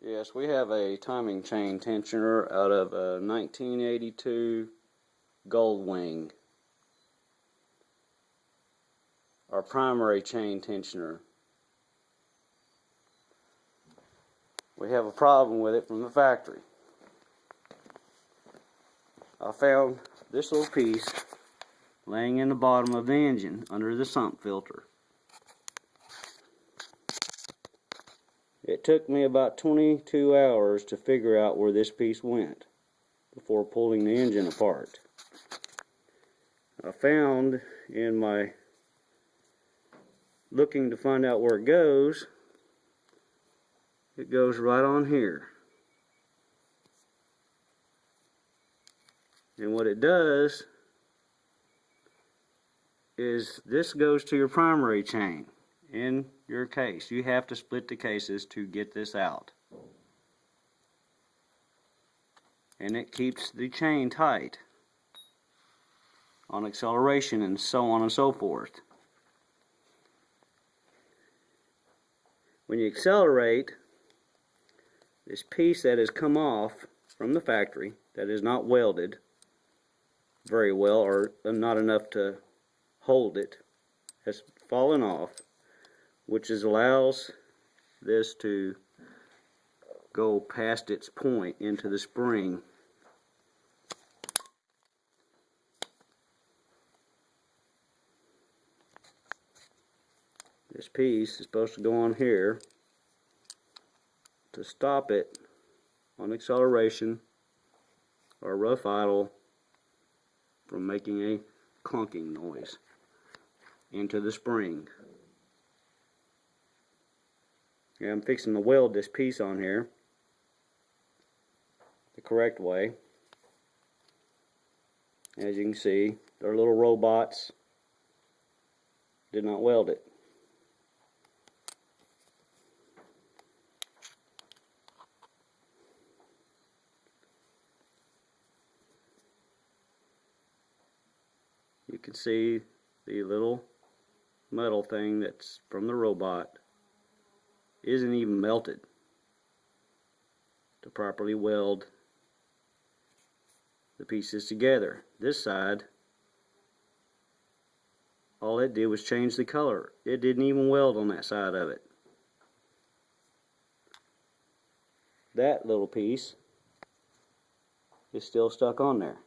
Yes, we have a timing chain tensioner out of a 1982 Goldwing. Our primary chain tensioner. We have a problem with it from the factory. I found this little piece laying in the bottom of the engine under the sump filter. It took me about 22 hours to figure out where this piece went before pulling the engine apart. I found in my looking to find out where it goes right on here. And what it does is this goes to your primary chain. In your case, you have to split the cases to get this out. And it keeps the chain tight on acceleration and so on and so forth. When you accelerate, this piece that has come off from the factory that is not welded very well or not enough to hold it has fallen off, which allows this to go past its point into the spring. This piece is supposed to go on here to stop it on acceleration or rough idle from making a clunking noise into the spring. Yeah, I'm fixing to weld this piece on here the correct way. As you can see, their little robots did not weld it. You can see the little metal thing that's from the robot isn't even melted to properly weld the pieces together. This side, all it did was change the color. It didn't even weld on that side of it. That little piece is still stuck on there.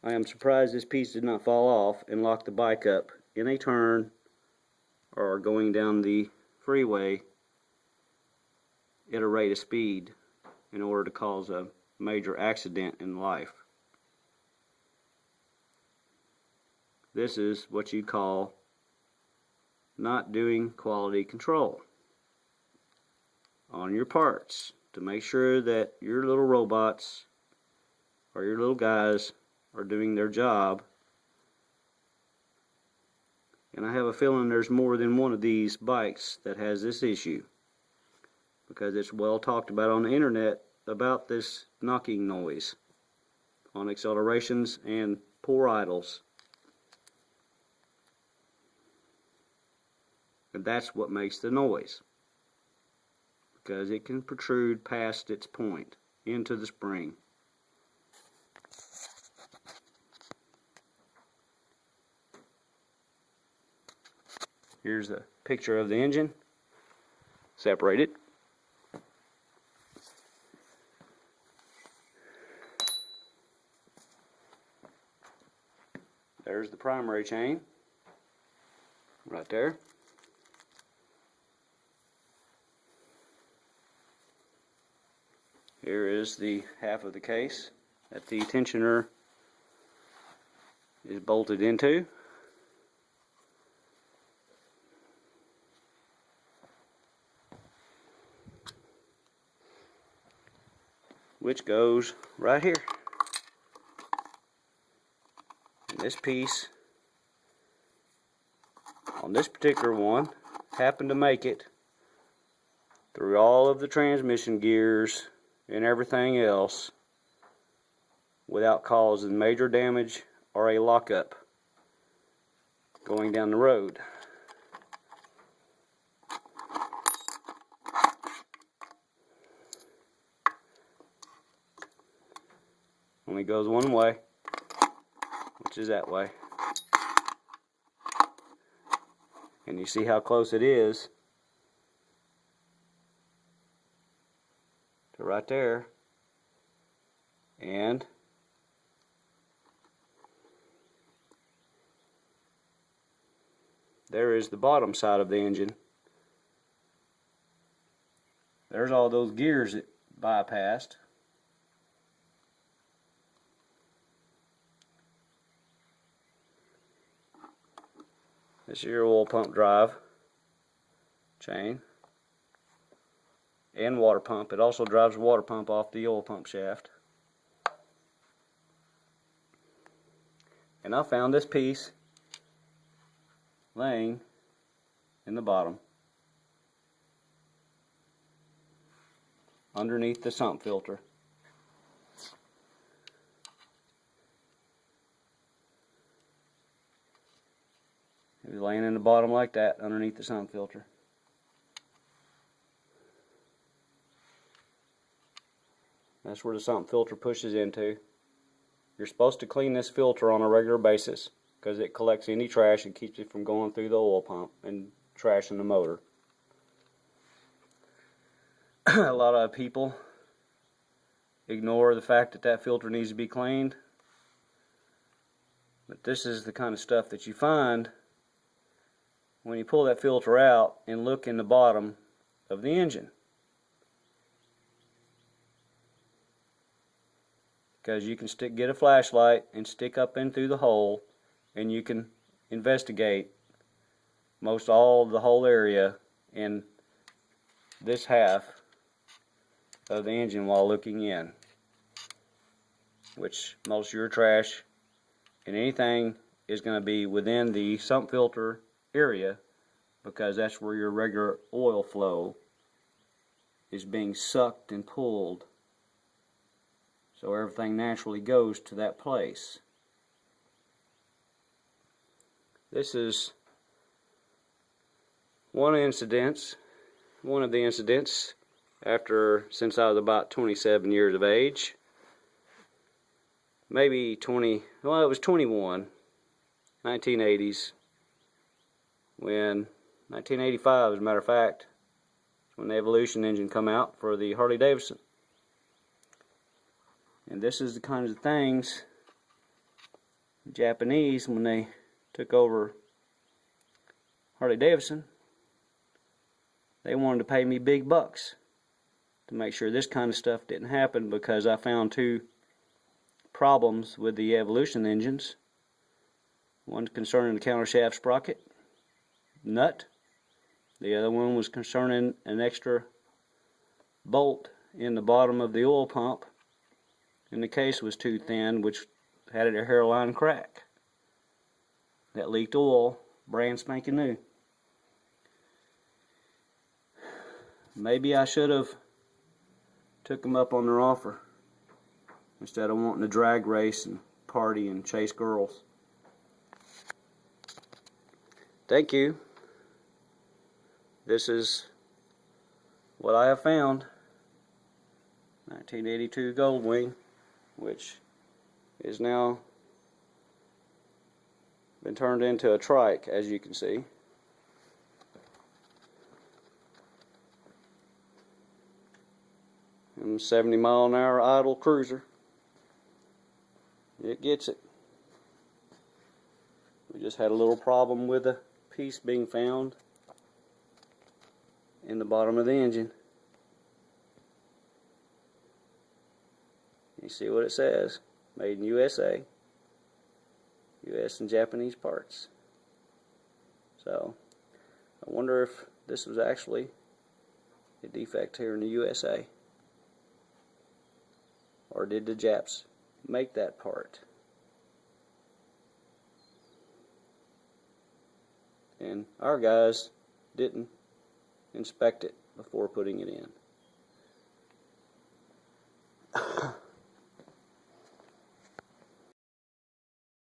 I am surprised this piece did not fall off and lock the bike up in a turn or going down the freeway at a rate of speed in order to cause a major accident in life. This is what you call not doing quality control on your parts to make sure that your little robots or your little guys are doing their job. And I have a feeling there's more than one of these bikes that has this issue, because it's well talked about on the internet about this knocking noise on accelerations and poor idles. And that's what makes the noise, because it can protrude past its point into the spring. Here's a picture of the engine separated. There's the primary chain right there. Here is the half of the case that the tensioner is bolted into. Which goes right here. And this piece on this particular one happened to make it through all of the transmission gears and everything else without causing major damage or a lockup going down the road. Only goes one way, which is that way. And you see how close it is to right there. And there is the bottom side of the engine. There's all those gears it bypassed. This is your oil pump drive chain and water pump. It also drives the water pump off the oil pump shaft. And I found this piece laying in the bottom underneath the sump filter. It was laying in the bottom like that underneath the sump filter. That's where the sump filter pushes into. You're supposed to clean this filter on a regular basis because it collects any trash and keeps it from going through the oil pump and trashing the motor. A lot of people ignore the fact that that filter needs to be cleaned. But this is the kind of stuff that you find when you pull that filter out and look in the bottom of the engine. Because you can get a flashlight and stick up in through the hole and you can investigate most all of the whole area in this half of the engine while looking in, which most of your trash and anything is going to be within the sump filter area, because that's where your regular oil flow is being sucked and pulled, so everything naturally goes to that place. This is one of the incidents since I was about 27 years of age. Maybe 20, well, it was 21, 1980s, when 1985, as a matter of fact, when the Evolution engine come out for the Harley Davidson. And this is the kinds of things the Japanese, when they took over Harley Davidson, they wanted to pay me big bucks to make sure this kind of stuff didn't happen, because I found two problems with the Evolution engines. One concerning the countershaft sprocket nut. The other one was concerning an extra bolt in the bottom of the oil pump, and the case was too thin, which had a hairline crack that leaked oil, brand spanking new. Maybe I should have took them up on their offer instead of wanting to drag race and party and chase girls. Thank you. This is what I have found. 1982 Goldwing, which is now been turned into a trike, as you can see. And 70-mile-an-hour idle cruiser. It gets it. We just had a little problem with a piece being found in the bottom of the engine. You see what it says? Made in USA. US and Japanese parts. So, I wonder if this was actually a defect here in the USA. Or did the Japs make that part? And our guys didn't inspect it before putting it in.